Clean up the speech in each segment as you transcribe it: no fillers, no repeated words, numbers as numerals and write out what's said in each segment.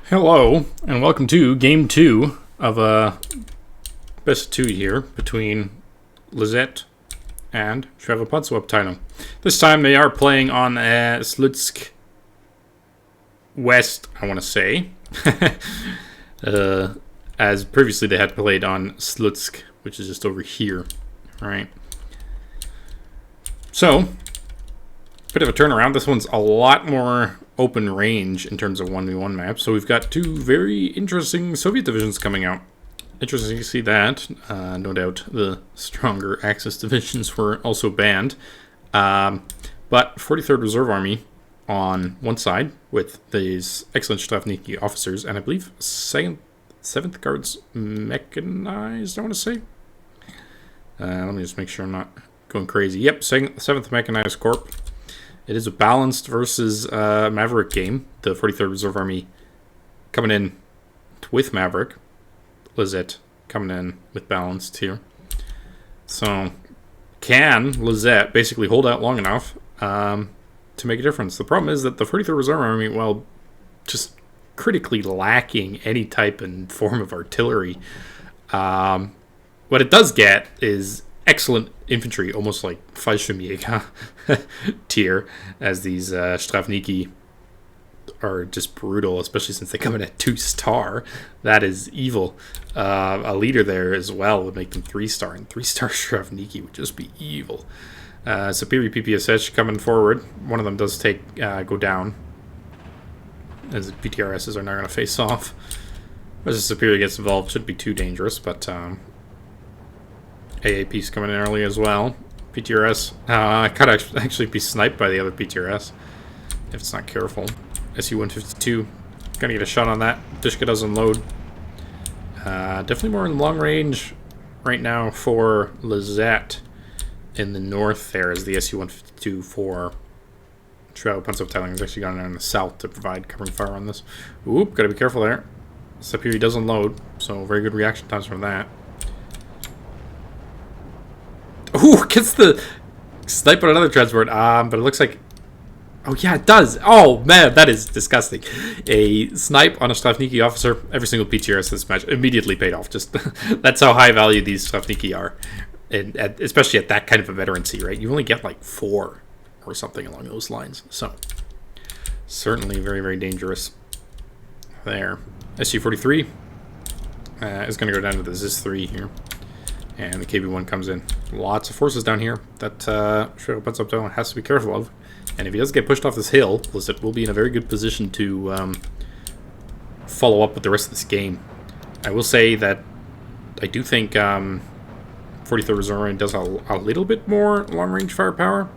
Hello, and welcome to Game 2 of best of 2 here between Lesitte and Schwere Pantsu-Abteilung. This time they are playing on Slutsk West, I want to say. As previously they had played on Slutsk, which is just over here. Alright. So, bit of a turnaround. This one's a lot more open range in terms of 1v1 maps. So we've got two very interesting Soviet divisions coming out. Interesting to see that. No doubt the stronger Axis divisions were also banned. But 43rd Reserve Army on one side with these excellent Strafniki officers, and I believe 7th Guards Mechanized, I want to say. Let me just make sure I'm not going crazy. Yep, 7th Mechanized Corp. It is a balanced versus Maverick game. The 43rd Reserve Army coming in with Maverick. Lesitte coming in with balanced here. So, can Lesitte basically hold out long enough to make a difference? The problem is that the 43rd Reserve Army, well, just critically lacking any type and form of artillery. What it does get is excellent infantry, almost like VhzBWsgIHHQPvAAgyaABBmEACgSC tier, as these Strafniki are just brutal, especially since they come in at 2-star. That is evil. A leader there as well would make them 3-star, and 3-star Strafniki would just be evil. Superior PPSH coming forward. One of them does go down, as the PTRSs are not going to face off. As the Superior gets involved, shouldn't be too dangerous, but AAP's coming in early as well. PTRS could actually be sniped by the other PTRS if it's not careful. SU-152 gonna get a shot on that. Dushka does unload. Definitely more in long range right now for Lesitte in the north there, as the SU-152 for Schwere Pantsu-Abteilung has actually gone down in the south to provide covering fire on this. Oop, gotta be careful there. Superior does unload, so very good reaction times from that. Ooh, gets the snipe on another transport. But it looks like... Oh, yeah, it does. Oh, man, that is disgusting. A snipe on a Strafniki officer. Every single PTRS this match immediately paid off. Just that's how high value these Strafniki are. And especially at that kind of a veterancy, right? You only get like 4 or something along those lines. So, certainly very, very dangerous there. SU-43 is going to go down to the ZIS-3 here. And the KB1 comes in. Lots of forces down here that Schwere Pantsu-Abteilung has to be careful of. And if he does get pushed off this hill, Lesitte will be in a very good position to follow up with the rest of this game. I will say that I do think 43rd Reserve Army does a little bit more long-range firepower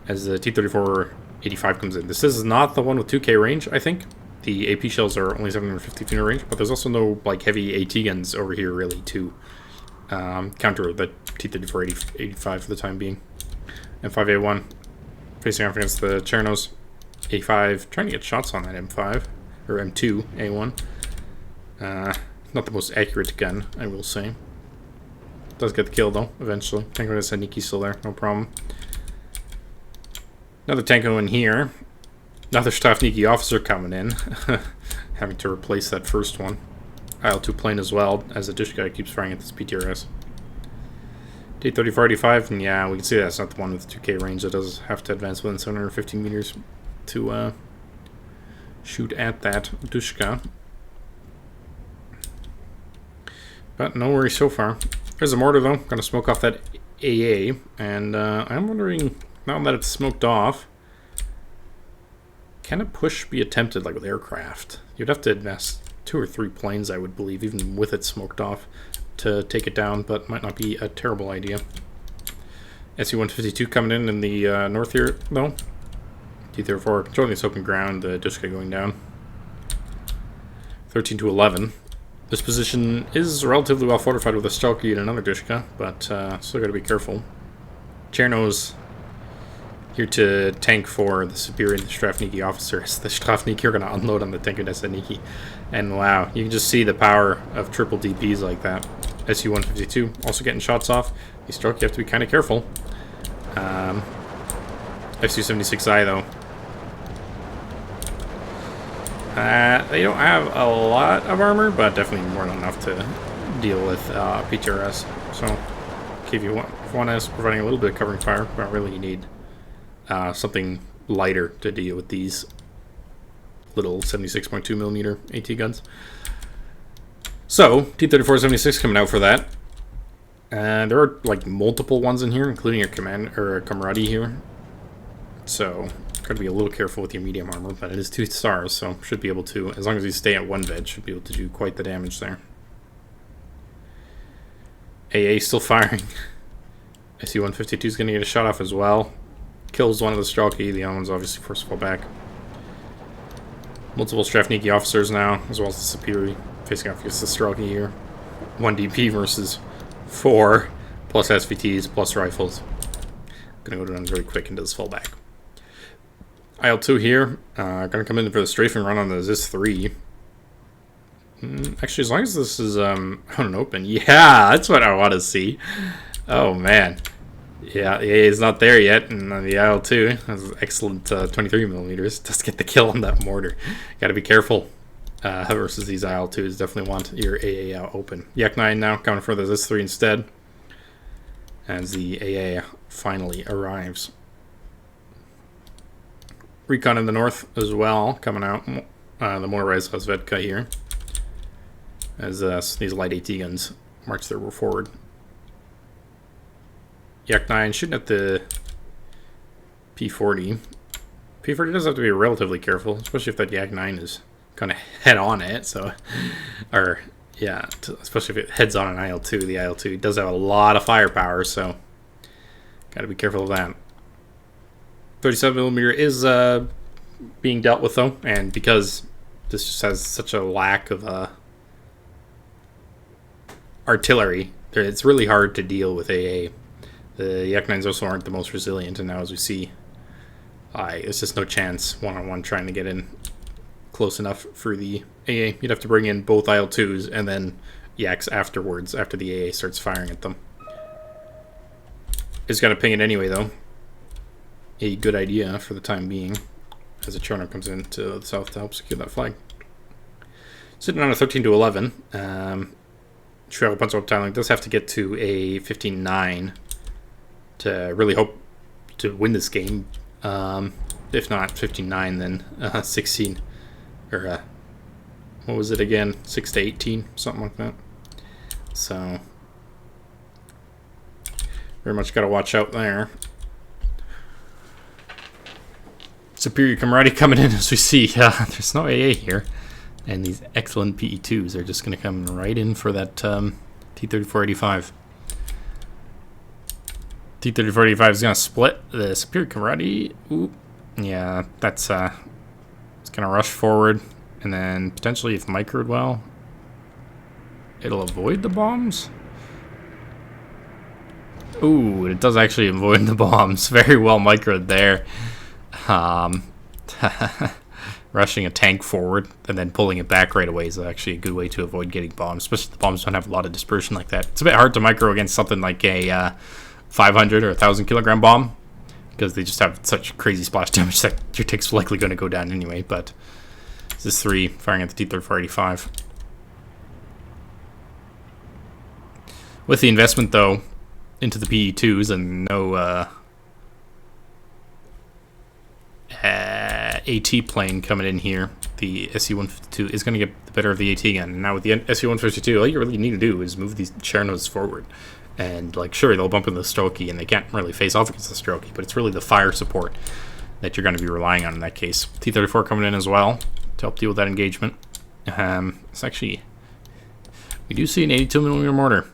as the T-34-85 comes in. This is not the one with 2K range, I think. The AP shells are only 750 feet range, but there's also no like heavy AT guns over here really to counter the T-34-85 for the time being. M5A1 facing off against the Chernos. A5 trying to get shots on that M5 or M2A1. Not the most accurate gun, I will say. Does get the kill though eventually. Tanko Niki still there, no problem. Another Tanko in here. Another Strafniki officer coming in, having to replace that first one. IL-2 plane as well, as the dish guy keeps firing at this PTRS. T-34-85, and yeah, we can see that's not the one with 2K range. That does have to advance within 750 meters to shoot at that Dushka. But no worries so far. There's a mortar though, gonna smoke off that AA, and I'm wondering, now that it's smoked off, can a push be attempted like with aircraft? You'd have to advance 2 or 3 planes, I would believe, even with it smoked off, to take it down, but might not be a terrible idea. SU-152 coming in the north here, though. T-34 controlling this open ground, the Dushka going down. 13 to 11. This position is relatively well fortified with a Stalky and another Dushka, but still got to be careful. Cherno's here to tank for the Superior and the Strafniki officers. The Strafniki are going to unload on the Tanko Niki. And wow, you can just see the power of triple DPs like that. SU-152 also getting shots off. These stroke, you have to be kind of careful. SU-76I though. They don't have a lot of armor, but definitely more than enough to deal with PTRS. So, KV-1 is providing a little bit of covering fire, but really you need something lighter to deal with these little 76.2mm AT guns. So, T-34-76 coming out for that. There are like multiple ones in here, including your Camarade here. So, gotta be a little careful with your medium armor, but it is 2 stars, so should be able to, as long as you stay at 1 veg, should be able to do quite the damage there. AA still firing. SU-152 is gonna get a shot off as well. Kills one of the Strelky, the other one's obviously forced to fall back. Multiple Strafniki officers now, as well as the Superior, facing off against the Strelky here. 1 DP versus 4, plus SVTs, plus rifles. Gonna go down very quick into this fallback. IL-2 here, gonna come in for the strafing run on the ZIS-3. Actually, as long as this is out and open, yeah, that's what I want to see. Oh man, yeah, the AA is not there yet, and the IL-2 has excellent 23mm. Does get the kill on that mortar. Got to be careful versus these IL-2s. Definitely want your AA out open. Yak-9 now coming for the ZIS-3 instead, as the AA finally arrives. Recon in the north as well, coming out. The motorized VhzBWsgIHHQPvAAgyaABBmEACgSC here, as these light AT guns march their way forward. Yak-9 shooting at the P-40. P-40 does have to be relatively careful, especially if that Yak-9 is kind of head on it. So, or yeah, especially if it heads on an IL-2. The IL-2 does have a lot of firepower, so got to be careful of that. 37mm is being dealt with though, and because this just has such a lack of artillery, it's really hard to deal with AA. The Yak-9s also aren't the most resilient, and now as we see, there's just no chance one-on-one trying to get in close enough for the AA. You'd have to bring in both IL-2s and then Yaks afterwards, after the AA starts firing at them. It's got to ping it anyway though. A good idea for the time being, as a Chono comes into the south to help secure that flag. Sitting on a 13-11. Schwere Pantsu-Abteilung does have to get to a 15-9 to really hope to win this game. If not 15-9, then 16, or what was it again? 6-18, something like that. So very much got to watch out there. Superior Camarade coming in, as we see. There's no AA here, and these excellent PE2s are just going to come right in for that T-34-85. T-34-85 is going to split the Superior Camarade. Ooh, yeah, that's it's going to rush forward, and then potentially, if microed well, it'll avoid the bombs. Ooh, it does actually avoid the bombs. Very well microed there. Rushing a tank forward and then pulling it back right away is actually a good way to avoid getting bombs, especially if the bombs don't have a lot of dispersion like that. It's a bit hard to micro against something like a 500 or 1,000 kilogram bomb, because they just have such crazy splash damage that your tank's likely going to go down anyway. But this is 3 firing at the T-34-85. With the investment though into the PE2s and no AT plane coming in here, the SU-152 is going to get the better of the AT gun. And now with the SU-152, all you really need to do is move these Chernos forward. And, like, sure, they'll bump into the Strelky, and they can't really face off against the Strelky, but it's really the fire support that you're going to be relying on in that case. T-34 coming in as well to help deal with that engagement. It's actually, we do see an 82mm mortar.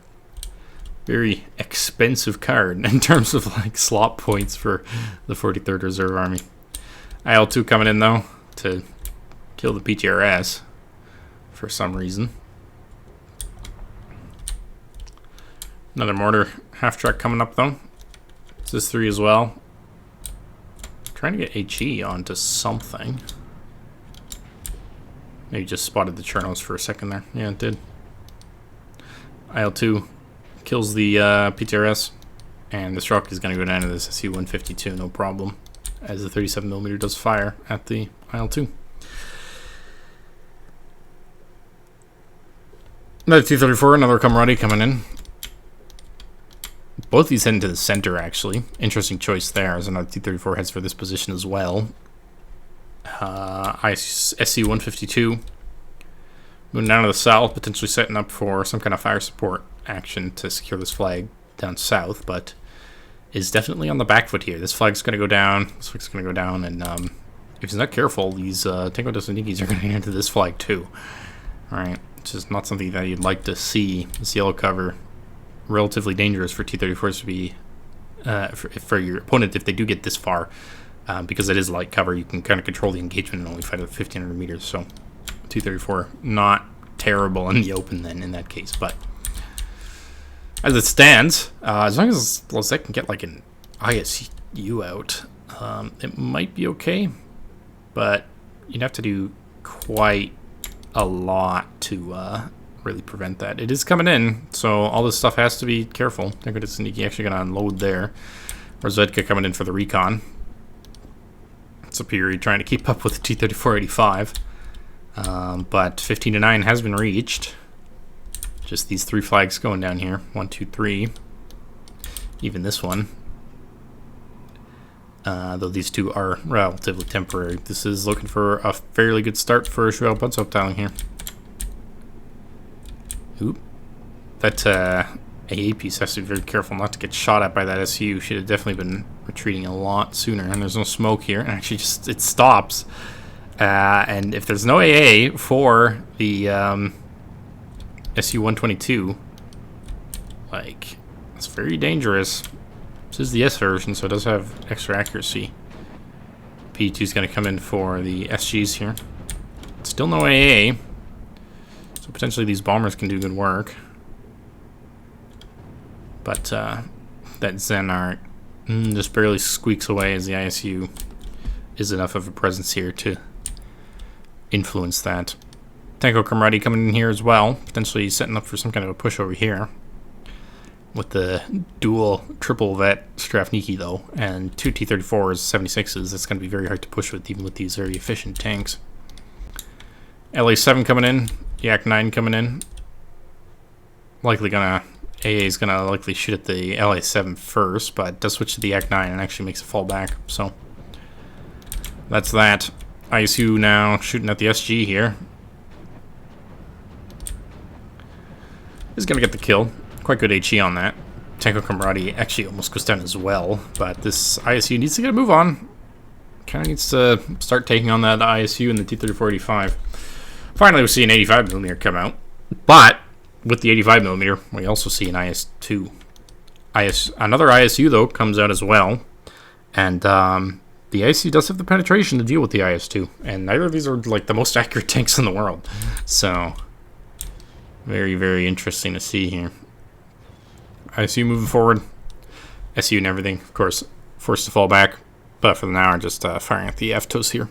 Very expensive card in terms of, like, slot points for the 43rd Reserve Army. IL-2 coming in, though, to kill the PTRS for some reason. Another mortar half-track coming up, though. This is 3 as well. Trying to get HE onto something. Maybe just spotted the Chernos for a second there. Yeah, it did. IL-2 kills the PTRS, and the Strelky is going to go down to this SU-152, no problem, as the 37mm does fire at the IL-2. Another T-34, another Camarade coming in. Both these head into the center, actually. Interesting choice there, as another T-34 heads for this position as well. SC-152. Moving down to the south, potentially setting up for some kind of fire support action to secure this flag down south, but is definitely on the back foot here. This flag's going to go down, this flag's going to go down, and if he's not careful, these Tango Dosanikis are going to get into this flag too. Alright, which is not something that you'd like to see. This yellow cover, relatively dangerous for T-34s to be, for your opponent if they do get this far, because it is light cover. You can kind of control the engagement and only fight at 1,500 meters, so T-34 not terrible in the open then in that case, but as it stands, as long as Lesitte can get like an ISU out, it might be okay, but you'd have to do quite a lot to really prevent that. It is coming in, so all this stuff has to be careful. I think it's sneaky actually going to unload there. Rezerv coming in for the recon. Superior trying to keep up with the T-34-85. But 15-9 has been reached. Just these three flags going down here. 1, 2, 3. Even this one. Though these two are relatively temporary. This is looking for a fairly good start for Schwere Pantsu-Abteilung here. Oop. That AA piece has to be very careful not to get shot at by that SU. Should have definitely been retreating a lot sooner. And there's no smoke here. And actually just it stops. And if there's no AA for the SU-122, like, it's very dangerous. This is the S version, so it does have extra accuracy. P2 is going to come in for the SGs here. Still no AA, so potentially these bombers can do good work. But that Zenart just barely squeaks away as the ISU is enough of a presence here to influence that. Tango Camarade coming in here as well, potentially setting up for some kind of a push over here. With the dual triple vet Strafniki though, and two T-34s, 76s, it's going to be very hard to push with, even with these very efficient tanks. LA-7 coming in, Yak-9 coming in. Likely gonna, AA is gonna likely shoot at the LA-7 first, but does switch to the Yak-9 and actually makes it fall back, so that's that. ISU now shooting at the SG here. Is gonna get the kill. Quite good HE on that. Tango Camarade actually almost goes down as well, but this ISU needs to get a move on. Kind of needs to start taking on that ISU and the T-34-85. Finally, we see an 85mm come out, but with the 85mm, we also see an IS-2. Another ISU, though, comes out as well, and the ISU does have the penetration to deal with the IS-2, and neither of these are like the most accurate tanks in the world, so very, very interesting to see here. ISU moving forward, SU and everything, of course, forced to fall back, but for now, just firing at the FTOS here.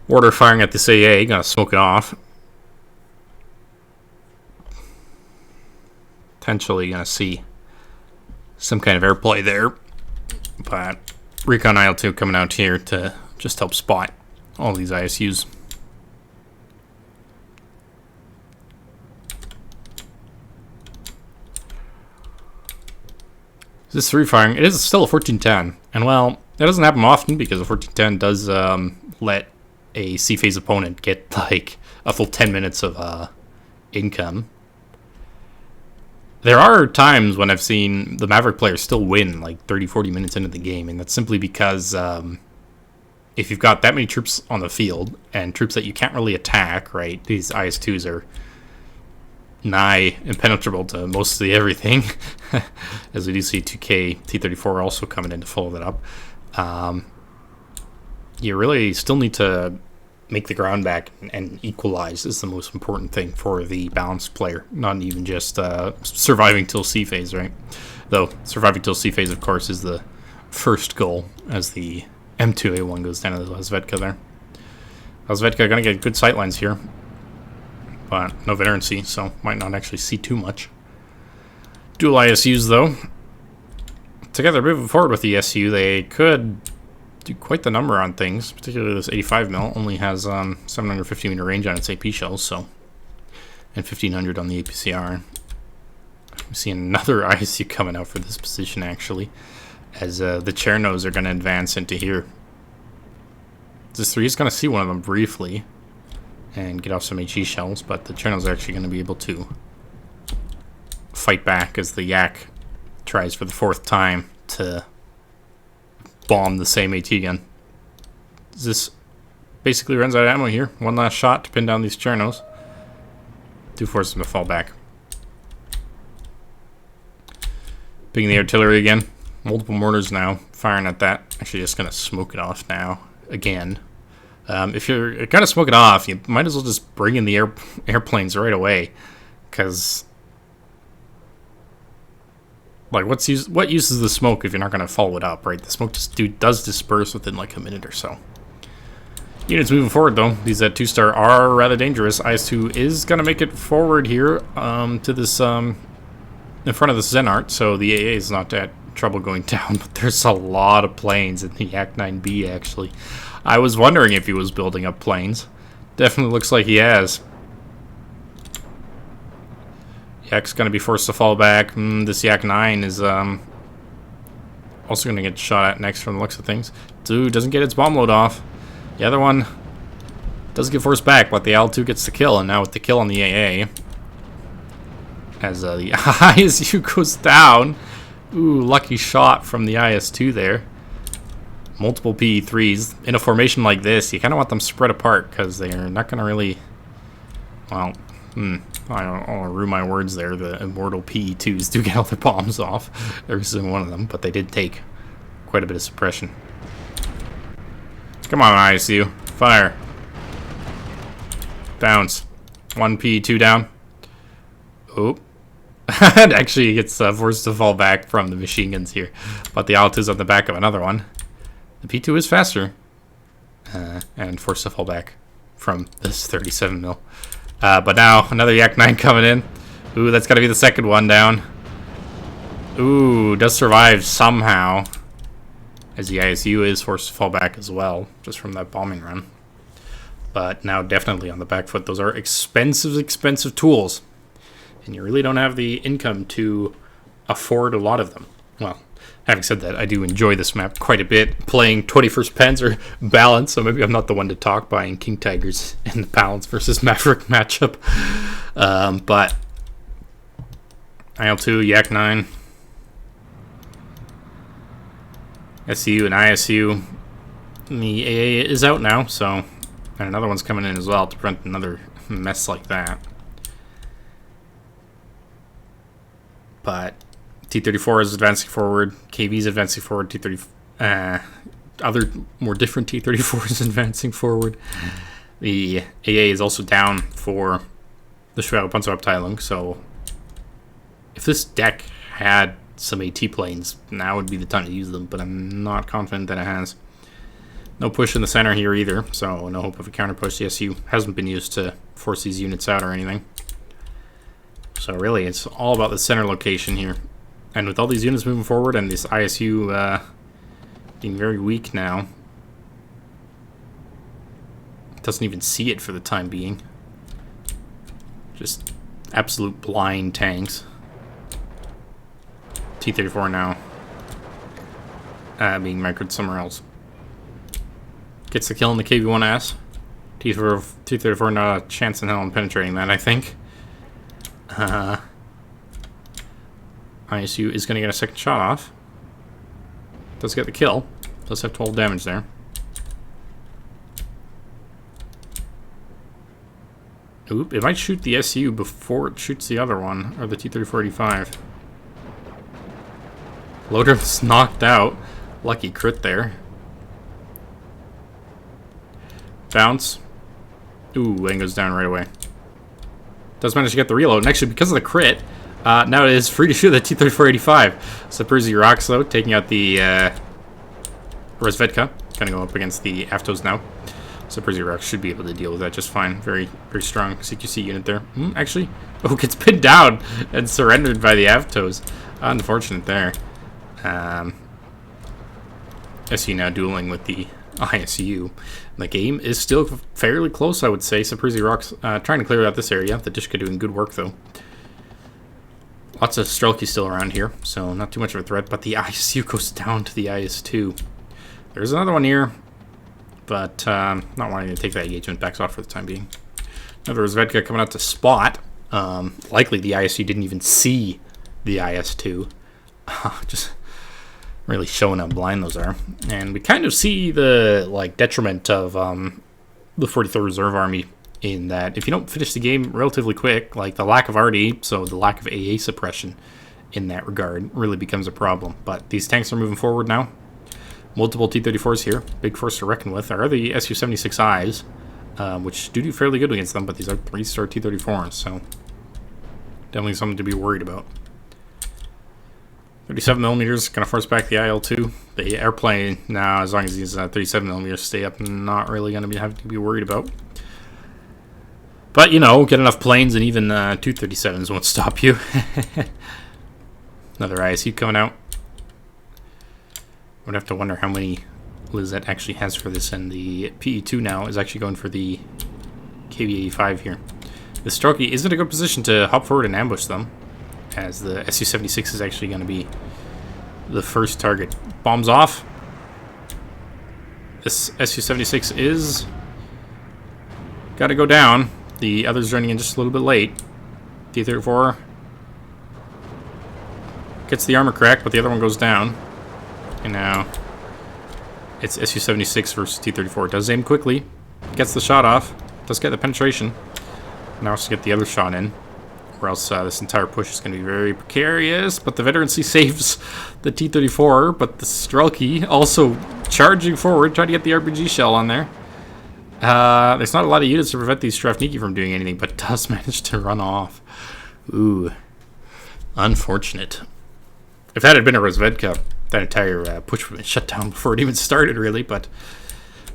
Order firing at this AA, gonna smoke it off. Potentially gonna see some kind of airplay there, but Recon IL-2 coming out here to just help spot all these ISUs. This three firing, it is still a 1410, and well, that doesn't happen often because a 1410 does let a C-phase opponent get like a full 10 minutes of income. There are times when I've seen the Maverick players still win like 30-40 minutes into the game, and that's simply because if you've got that many troops on the field and troops that you can't really attack, right, these IS-2s are nigh impenetrable to mostly everything, as we do see 2K T-34 also coming in to follow that up. You really still need to make the ground back and equalize is the most important thing for the balanced player, not even just surviving till C phase, right? Though surviving till C phase, of course, is the first goal as the M2A1 goes down to the Lesitte there. Lesitte gonna get good sightlines here, but no veterancy, so might not actually see too much. Dual ISUs though. Together moving forward with the SU, they could do quite the number on things. Particularly this 85 mil only has 750 meter range on its AP shells, so, and 1500 on the APCR. I'm seeing another ISU coming out for this position actually, as the Chernos are going to advance into here. This 3 is going to see one of them briefly and get off some HE shells, but the Chernos are actually going to be able to fight back as the Yak tries for the 4th time to bomb the same AT gun. This basically runs out of ammo here. One last shot to pin down these Chernos. Do force them to fall back. Picking the artillery again. Multiple mortars now firing at that. Actually just going to smoke it off now again. If you're going to smoke it off, you might as well just bring in the airplanes right away, because like what use is the smoke if you're not going to follow it up, right? The smoke just does disperse within like a minute or so. Units moving forward though. These 2-star are rather dangerous. IS-2 is going to make it forward here to this in front of the Zenart, so the AA is not at trouble going down, but there's a lot of planes in the Yak-9B actually. I was wondering if he was building up planes. Definitely looks like he has. Yak's going to be forced to fall back. This Yak-9 is also going to get shot at next from the looks of things. Dude doesn't get its bomb load off. The other one does get forced back, but the L2 gets the kill, and now with the kill on the AA, as the ISU goes down. Ooh, lucky shot from the IS-2 there. Multiple PE-3s. In a formation like this, you kind of want them spread apart, because they're not going to really... Well, I don't want to ruin my words there. The immortal PE-2s do get all their bombs off. Every single one of them, but they did take quite a bit of suppression. Come on, ISU. Fire. Bounce. 1 PE-2 down. Oh. And actually gets forced to fall back from the machine guns here. But the L2's on the back of another one. The P2 is faster. And forced to fall back from this 37 mil. But now another Yak-9 coming in. Ooh, that's got to be the second one down. Ooh, does survive somehow. As the ISU is forced to fall back as well, just from that bombing run. But now definitely on the back foot. Those are expensive, expensive tools. And you really don't have the income to afford a lot of them. Well, having said that, I do enjoy this map quite a bit. Playing 21st Panzer Balance, so maybe I'm not the one to talk buying King Tigers in the Balance versus Maverick matchup. But IL-2, Yak-9, SCU and ISU. And the AA is out now, so... And another one's coming in as well to prevent another mess like that. But T-34 is advancing forward, KV is advancing forward, other more different T-34 is advancing forward. The AA is also down for the Schwere Pantsu-Abteilung, so if this deck had some AT planes, now would be the time to use them, but I'm not confident that it has. No push in the center here either, so no hope of a counter push. The SU hasn't been used to force these units out or anything. So really, it's all about the center location here. And with all these units moving forward and this ISU being very weak now, it doesn't even see it for the time being. Just absolute blind tanks. T-34 now being microed somewhere else. Gets the kill in the KV-1S. T-34 not a chance in hell in penetrating that, I think. ISU is going to get a second shot off. Does get the kill. Does have 12 damage there. Oop, it might shoot the SU before it shoots the other one, or the T-34-85. Loader's knocked out. Lucky crit there. Bounce. Ooh, and goes down right away. Does manage to get the reload, and actually because of the crit, now it is free to shoot the T-34-85. Saperzi rocks though, taking out the Rezvedka. Gonna go up against the Aftos now. Saperzi rocks should be able to deal with that just fine. Very, very strong CQC unit there. Actually, oh, gets pinned down and surrendered by the Aftos. Unfortunate there. SU now dueling with the ISU. The game is still fairly close, I would say. Sapirzi Rocks trying to clear out this area. The Dishka doing good work, though. Lots of Strelki still around here, so not too much of a threat. But the ISU goes down to the IS-2. There's another one here, but not wanting to take that engagement. Backs off for the time being. Another Zvedka coming out to spot. Likely the ISU didn't even see the IS-2. Just really showing how blind those are. And we kind of see the detriment of the 43rd Reserve Army in that if you don't finish the game relatively quick, the lack of RD, so the lack of AA suppression in that regard, really becomes a problem. But these tanks are moving forward now. Multiple T-34s here. Big force to reckon with. There are the Su-76Is, which do fairly good against them, but these are 3-star T-34s, so definitely something to be worried about. 37mm, gonna force back the IL-2. The airplane now, as long as these 37mm stay up, not really gonna have to be worried about. But you know, get enough planes and even 237s won't stop you. Another ISU coming out. Would have to wonder how many Lesitte actually has for this, and the PE2 now is actually going for the KV-85 here. The Strelki is in a good position to hop forward and ambush them, as the Su-76 is actually going to be the first target. Bombs off. This Su-76 is got to go down. The other's running in just a little bit late. T-34 gets the armor crack, but the other one goes down. And now it's Su-76 versus T-34. Does aim quickly. Gets the shot off. Does get the penetration. Now has to get the other shot in, or else this entire push is going to be very precarious. But the veterancy saves the T-34, but the Strelki also charging forward, trying to get the RPG shell on there. There's not a lot of units to prevent these Strafniki from doing anything, but does manage to run off. Ooh. Unfortunate. If that had been a Rozvedka, that entire push would have been shut down before it even started, really, but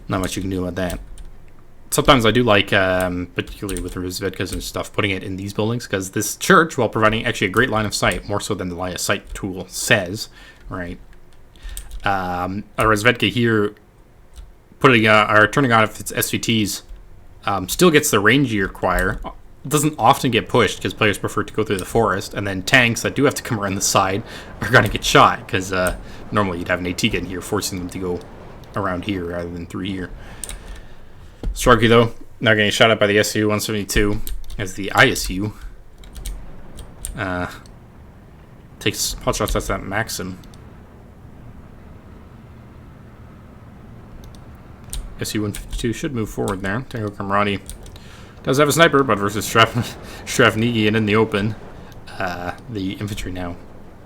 not much you can do about that. Sometimes I do like, particularly with Rozvedkas and stuff, putting it in these buildings, because this church, while providing actually a great line of sight, more so than the line of sight tool says, right? A Rozvedka here, putting or turning on if it's SVTs, still gets the range you require. Doesn't often get pushed because players prefer to go through the forest, and then tanks that do have to come around the side are going to get shot, because normally you'd have an AT get in here, forcing them to go around here rather than through here. Strelki, though, now getting shot at by the SU-172 as the ISU takes pot shots at that Maxim. SU-152 should move forward there. Tango Kamrani does have a sniper, but versus Strafniki and in the open, the infantry now,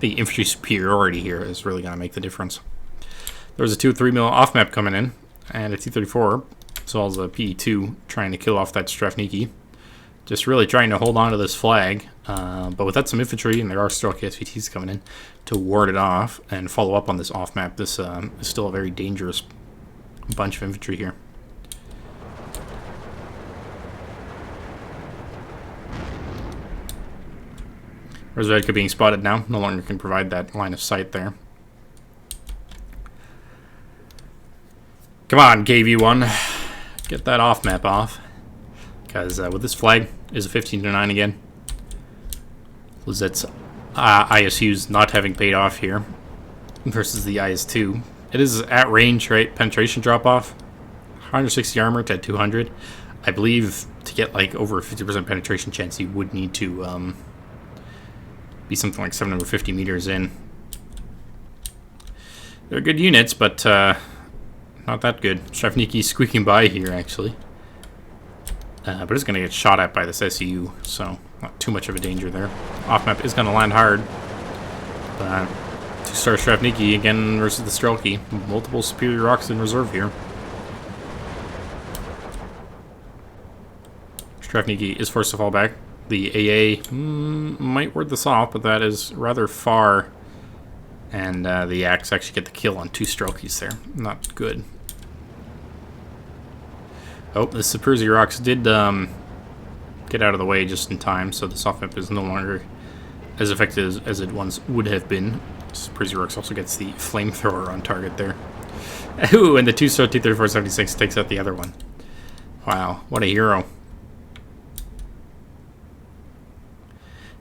the infantry superiority here is really going to make the difference. There's a 2-3 off map coming in, and a T-34, as well as a PE2 trying to kill off that Strafniki. Just really trying to hold on to this flag, but without some infantry, and there are Strelki SVTs coming in to ward it off and follow up on this off map, this is still a very dangerous bunch of infantry here. Rozvedka being spotted now, no longer can provide that line of sight there. Come on, KV1, get that off map off, because with this flag is a 15-9 again. Lesitte's ISU's not having paid off here versus the IS-2. It is at range, right? Penetration drop off, 160 armor to 200. I believe to get like over a 50% penetration chance, you would need to be something like 750 meters in. They're good units, but not that good. Strafniki squeaking by here, actually. But it's going to get shot at by this SU, so not too much of a danger there. Off-map is going to land hard. But 2-star Strafniki again versus the Strelki. Multiple superior rocks in reserve here. Strafniki is forced to fall back. The AA might ward this off, but that is rather far. And the Axe actually get the kill on 2 Strelkis there. Not good. Oh, the Sapirzi Rocks did get out of the way just in time, so the soft map is no longer as effective as it once would have been. Sapirzi Rocks also gets the flamethrower on target there. Ooh, and the 2-star T-34-76 takes out the other one. Wow, what a hero.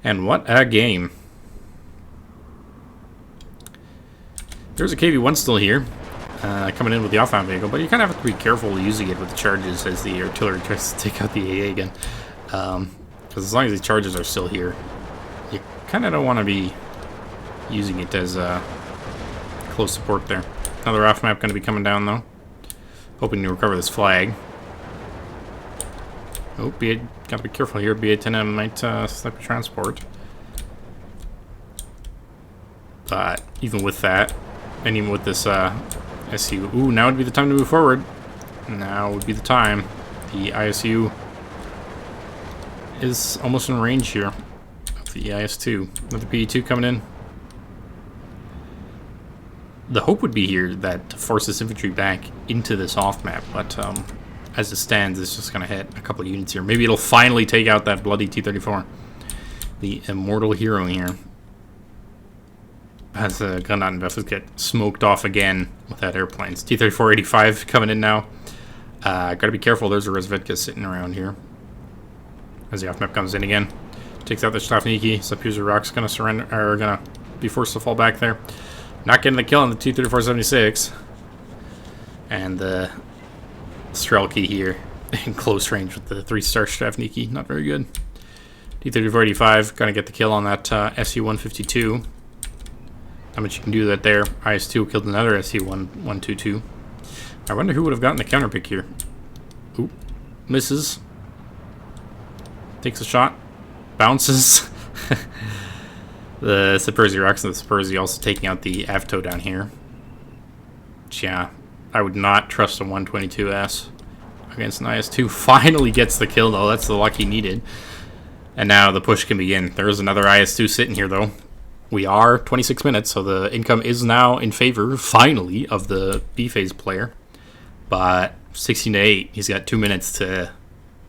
And what a game. There's a KV-1 still here, coming in with the off-bound vehicle, but you kind of have to be careful using it with the charges as the artillery tries to take out the AA again. Because as long as the charges are still here, you kind of don't want to be using it as close support there. Another off-map going to be coming down, though. Hoping to recover this flag. Oh, gotta be careful here. BA-10M might snipe a transport. But even with that, and even with this SU, ooh, now would be the time to move forward. Now would be the time. The ISU is almost in range here of the IS-2. Another PE-2 coming in. The hope would be here that to force this infantry back into this off-map, but as it stands, it's just going to hit a couple of units here. Maybe it'll finally take out that bloody T-34. The immortal hero here. As the Granaten vessels get smoked off again without airplanes. T-34-85 coming in now. Gotta be careful, there's a Rezerv sitting around here. As the off-map comes in again. Takes out the Strafniki. Subhuser Rock's gonna surrender, or gonna be forced to fall back there. Not getting the kill on the T-34-76. And the Strelki here in close range with the 3-star Strafniki. Not very good. T-34-85 gonna get the kill on that SU-152. How much you can do that there. IS-2 killed another SU-122. I wonder who would have gotten the counter pick here. Oop. Misses. Takes a shot. Bounces. The Saperzi rocks and the Saperzi also taking out the Avto down here. Which, yeah, I would not trust a 122S against an IS-2. Finally gets the kill, though. That's the luck he needed. And now the push can begin. There is another IS-2 sitting here, though. We are 26 minutes, so the income is now in favor, finally, of the B-phase player. But 16-8, he's got 2 minutes to,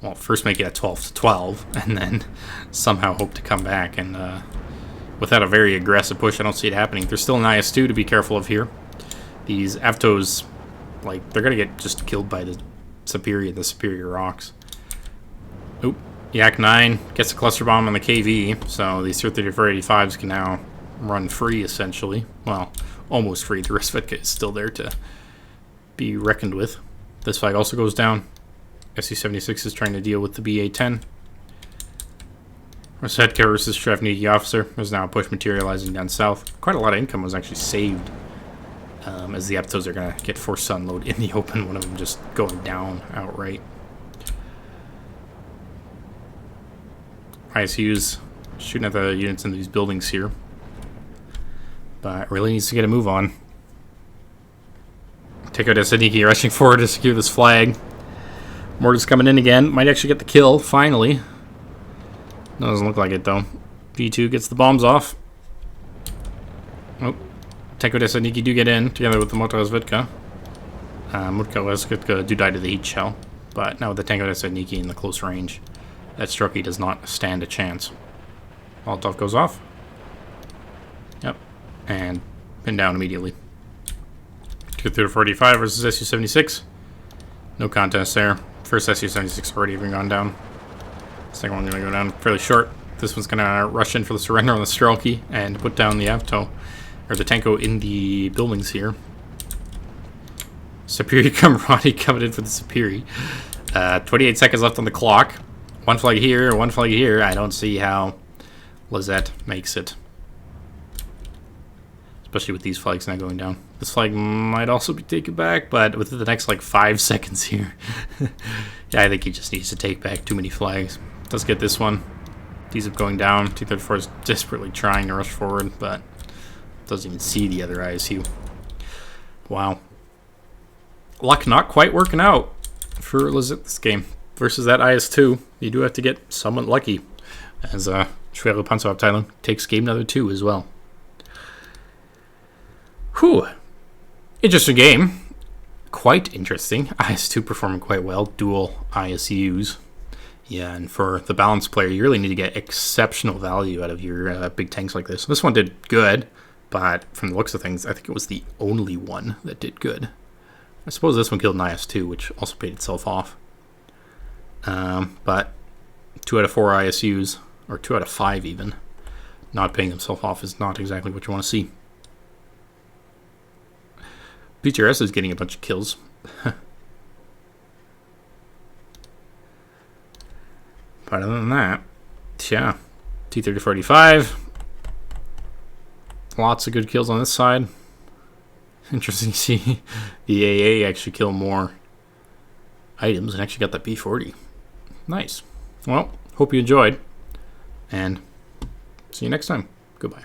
well, first make it at 12-12, and then somehow hope to come back. And without a very aggressive push, I don't see it happening. There's still an IS-2 to be careful of here. These Avtos, like, they're going to get just killed by the superior rocks. Oop. Yak 9 gets a cluster bomb on the KV, so these T-34-85s can now run free, essentially. Well, almost free. The Rezerv is still there to be reckoned with. This flag also goes down. SU-76 is trying to deal with the BA-10. Rezerv versus Strafniki officer. There's now a push materializing down south. Quite a lot of income was actually saved, as the Aptos are going to get forced to unload in the open, one of them just going down outright. ISU's shooting at the units in these buildings here, but really needs to get a move on. Take out Sadiki rushing forward to secure this flag. Mortar's coming in again. Might actually get the kill, finally. Doesn't look like it, though. V2 gets the bombs off. Oh. Tanko Sadiki do get in, together with the Motorozvedka. Motorozvedka do die to the heat shell, but now with the Tanko Sadiki in the close range, that Strucky does not stand a chance. Molotov goes off. Yep. And pinned down immediately. T-34-85 versus SU-76. No contest there. First SU-76 already even gone down. Second one going to go down fairly short. This one's going to rush in for the surrender on the Strelki and put down the Avto, or the Tanko in the buildings here. Superi Kameradi coming in for the Superi. 28 seconds left on the clock. One flag here, one flag here. I don't see how Lesitte makes it. Especially with these flags now going down. This flag might also be taken back, but within the next, like, 5 seconds here. Yeah, I think he just needs to take back too many flags. Let's get this one. These are going down. T-34 is desperately trying to rush forward, but doesn't even see the other ISU. Wow. Luck not quite working out for Lesitte this game. Versus that IS-2, you do have to get somewhat lucky, as Schwere Pantsu-Abteilung takes game number 2 as well. Whew. Interesting game. Quite interesting. IS-2 performing quite well. Dual ISUs. Yeah, and for the balanced player, you really need to get exceptional value out of your big tanks like this. This one did good, but from the looks of things, I think it was the only one that did good. I suppose this one killed an IS-2, which also paid itself off. But 2 out of 4 ISUs, or 2 out of 5 even, not paying themselves off is not exactly what you want to see. PTRS is getting a bunch of kills. But other than that, yeah, T-3485, lots of good kills on this side. Interesting to see the AA actually kill more items and actually got that B40. Nice. Well, hope you enjoyed, and see you next time. Goodbye.